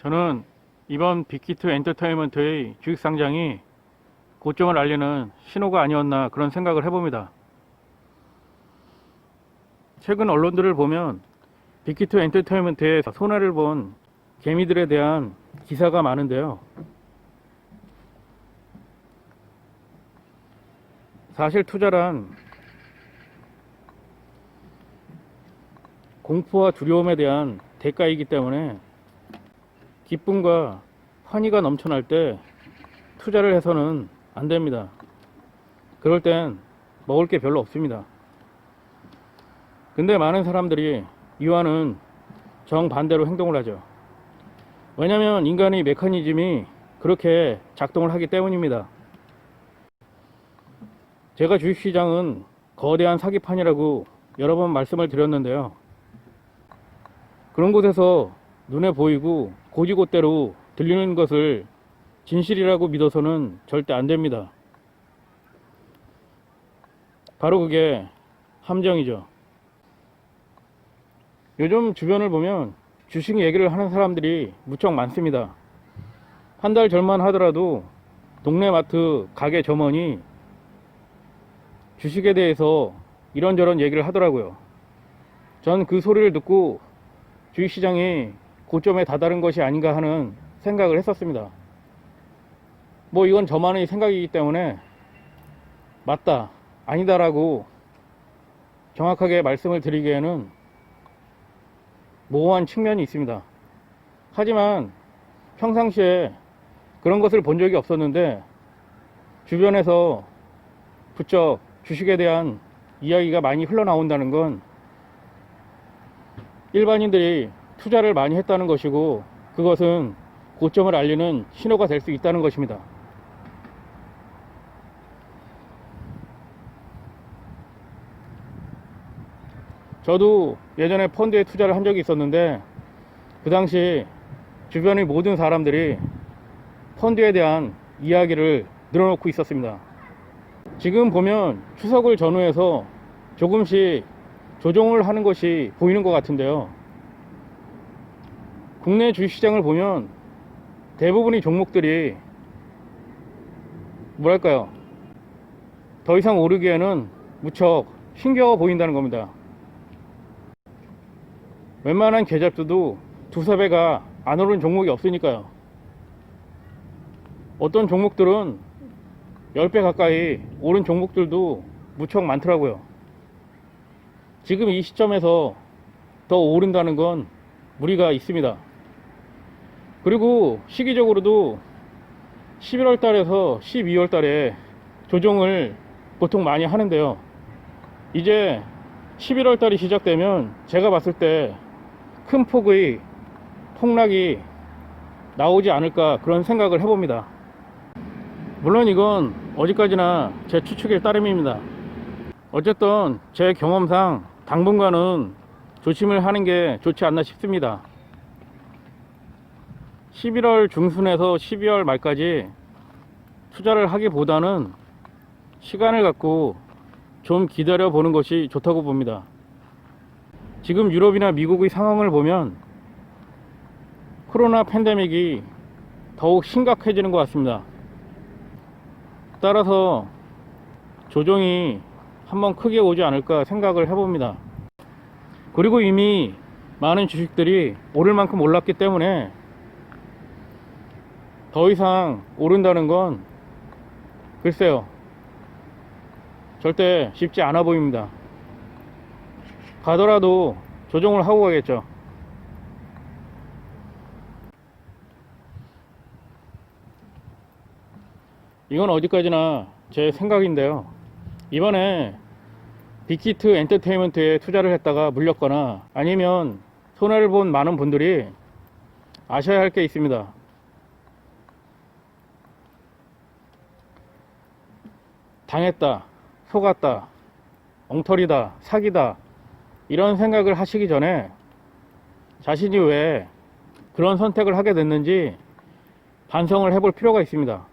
저는 이번 빅히트 엔터테인먼트의 주식 상장이 고점을 알리는 신호가 아니었나 그런 생각을 해봅니다. 최근 언론들을 보면 빅히트 엔터테인먼트에 손해를 본 개미들에 대한 기사가 많은데요. 사실 투자란 공포와 두려움에 대한 대가이기 때문에 기쁨과 환희가 넘쳐날 때 투자를 해서는 안 됩니다. 그럴 땐 먹을 게 별로 없습니다. 근데 많은 사람들이 이와는 정반대로 행동을 하죠. 왜냐하면 인간의 메커니즘이 그렇게 작동을 하기 때문입니다. 제가 주식시장은 거대한 사기판이라고 여러 번 말씀을 드렸는데요. 그런 곳에서 눈에 보이고 고지곳대로 들리는 것을 진실이라고 믿어서는 절대 안 됩니다. 바로 그게 함정이죠. 요즘 주변을 보면 주식 얘기를 하는 사람들이 무척 많습니다. 한 달 전만 하더라도 동네 마트 가게 점원이 주식에 대해서 이런저런 얘기를 하더라고요. 전 그 소리를 듣고 주식시장이 고점에 다다른 것이 아닌가 하는 생각을 했었습니다. 뭐 이건 저만의 생각이기 때문에 맞다, 아니다라고 정확하게 말씀을 드리기에는 모호한 측면이 있습니다. 하지만 평상시에 그런 것을 본 적이 없었는데 주변에서 부쩍 주식에 대한 이야기가 많이 흘러나온다는 건 일반인들이 투자를 많이 했다는 것이고, 그것은 고점을 알리는 신호가 될 수 있다는 것입니다. 저도 예전에 펀드에 투자를 한 적이 있었는데 그 당시 주변의 모든 사람들이 펀드에 대한 이야기를 늘어놓고 있었습니다. 지금 보면 추석을 전후해서 조금씩 조정을 하는 것이 보이는 것 같은데요. 국내 주식시장을 보면 대부분의 종목들이 뭐랄까요, 더 이상 오르기에는 무척 힘겨워 보인다는 겁니다. 웬만한 계좌주도 두세 배가 안 오른 종목이 없으니까요. 어떤 종목들은 10배 가까이 오른 종목들도 무척 많더라고요. 지금 이 시점에서 더 오른다는 건 무리가 있습니다. 그리고 시기적으로도 11월 달에서 12월 달에 조정을 보통 많이 하는데요. 이제 11월 달이 시작되면 제가 봤을 때 큰 폭의 폭락이 나오지 않을까 그런 생각을 해봅니다. 물론 이건 어디까지나 제 추측의 따름입니다. 어쨌든 제 경험상 당분간은 조심을 하는 게 좋지 않나 싶습니다. 11월 중순에서 12월 말까지 투자를 하기보다는 시간을 갖고 좀 기다려 보는 것이 좋다고 봅니다. 지금 유럽이나 미국의 상황을 보면 코로나 팬데믹이 더욱 심각해지는 것 같습니다. 따라서 조정이 한번 크게 오지 않을까 생각을 해봅니다. 그리고 이미 많은 주식들이 오를 만큼 올랐기 때문에 더 이상 오른다는 건 글쎄요, 절대 쉽지 않아 보입니다. 가더라도 조정을 하고 가겠죠. 이건 어디까지나 제 생각인데요. 이번에 빅히트 엔터테인먼트에 투자를 했다가 물렸거나 아니면 손해를 본 많은 분들이 아셔야 할 게 있습니다. 당했다, 속았다, 엉터리다, 사기다, 이런 생각을 하시기 전에 자신이 왜 그런 선택을 하게 됐는지 반성을 해볼 필요가 있습니다.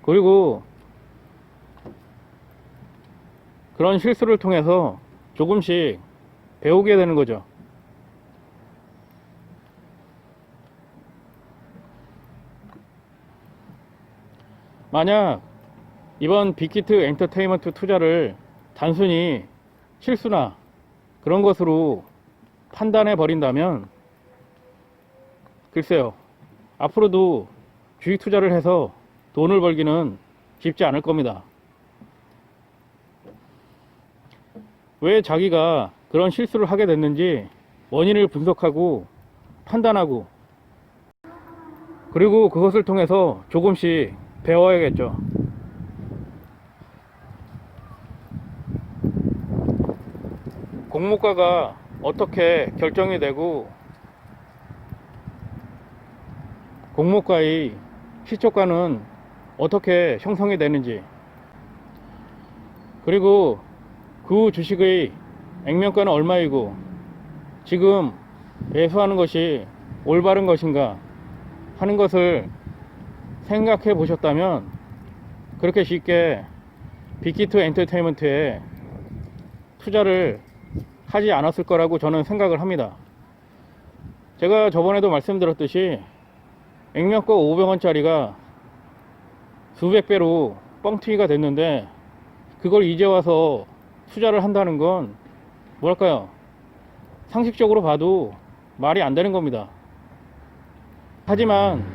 그리고 그런 실수를 통해서 조금씩 배우게 되는 거죠. 만약 이번 빅히트 엔터테인먼트 투자를 단순히 실수나 그런 것으로 판단해 버린다면 글쎄요, 앞으로도 주식 투자를 해서 돈을 벌기는 쉽지 않을 겁니다. 왜 자기가 그런 실수를 하게 됐는지 원인을 분석하고 판단하고, 그리고 그것을 통해서 조금씩 배워야겠죠. 공모가가 어떻게 결정이 되고 공모가의 시초가는 어떻게 형성이 되는지, 그리고 그 주식의 액면가는 얼마이고 지금 매수하는 것이 올바른 것인가 하는 것을 생각해 보셨다면 그렇게 쉽게 빅히트 엔터테인먼트에 투자를 하지 않았을 거라고 저는 생각을 합니다. 제가 저번에도 말씀드렸듯이 액면가 500원짜리가 수백 배로 뻥튀기가 됐는데 그걸 이제 와서 투자를 한다는 건 뭐랄까요, 상식적으로 봐도 말이 안 되는 겁니다. 하지만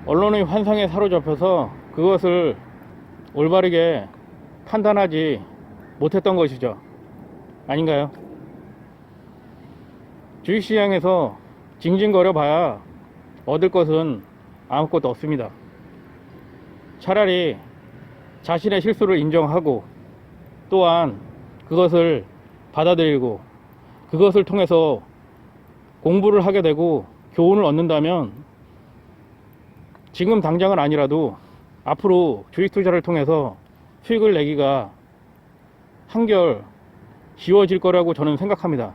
언론의 환상에 사로잡혀서 그것을 올바르게 판단하지 못했던 것이죠. 아닌가요? 주식시장에서 징징거려 봐야 얻을 것은 아무것도 없습니다. 차라리 자신의 실수를 인정하고 또한 그것을 받아들이고 그것을 통해서 공부를 하게 되고 교훈을 얻는다면 지금 당장은 아니라도 앞으로 주식 투자를 통해서 수익을 내기가 한결 쉬워질 거라고 저는 생각합니다.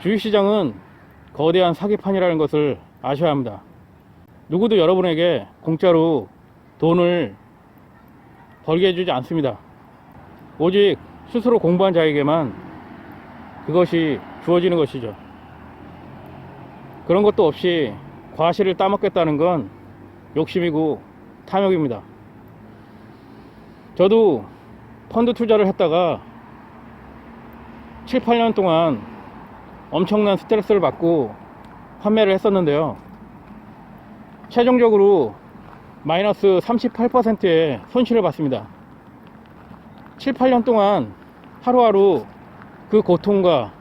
주식시장은 거대한 사기판이라는 것을 아셔야 합니다. 누구도 여러분에게 공짜로 돈을 벌게 해주지 않습니다. 오직 스스로 공부한 자에게만 그것이 주어지는 것이죠. 그런 것도 없이 과실을 따먹겠다는 건 욕심이고 탐욕입니다. 저도 펀드 투자를 했다가 7, 8년 동안 엄청난 스트레스를 받고 판매를 했었는데요. 최종적으로 마이너스 38%의 손실을 봤습니다. 7, 8년 동안 하루하루 그 고통과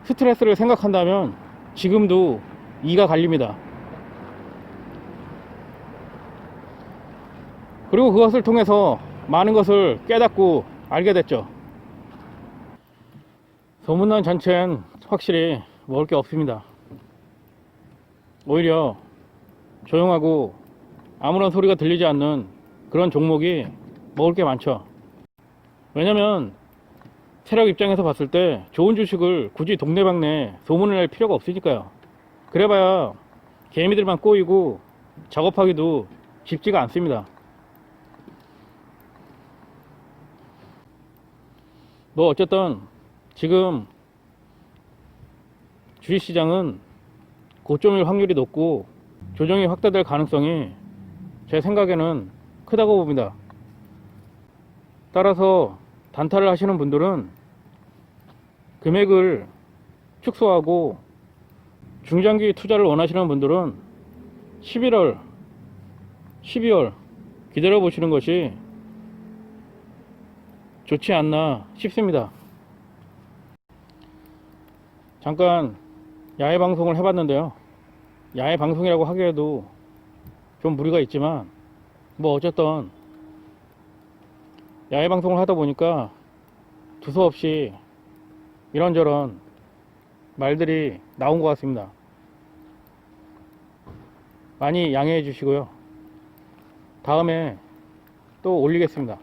스트레스를 생각한다면 지금도 이가 갈립니다. 그리고 그것을 통해서 많은 것을 깨닫고 알게 됐죠. 소문난 잔치엔 확실히 먹을 게 없습니다. 오히려 조용하고 아무런 소리가 들리지 않는 그런 종목이 먹을 게 많죠. 왜냐면 세력 입장에서 봤을 때 좋은 주식을 굳이 동네방네 소문을 낼 필요가 없으니까요. 그래봐야 개미들만 꼬이고 작업하기도 쉽지가 않습니다. 뭐 어쨌든 지금 주식시장은 고점일 확률이 높고 조정이 확대될 가능성이 제 생각에는 크다고 봅니다. 따라서 단타를 하시는 분들은 금액을 축소하고 중장기 투자를 원하시는 분들은 11월, 12월 기다려 보시는 것이 좋지 않나 싶습니다. 잠깐 야외 방송을 해봤는데요. 야외 방송이라고 하기에도 좀 무리가 있지만 뭐 어쨌든 야외 방송을 하다 보니까 두서없이 이런저런 말들이 나온 것 같습니다. 많이 양해해 주시고요. 다음에 또 올리겠습니다.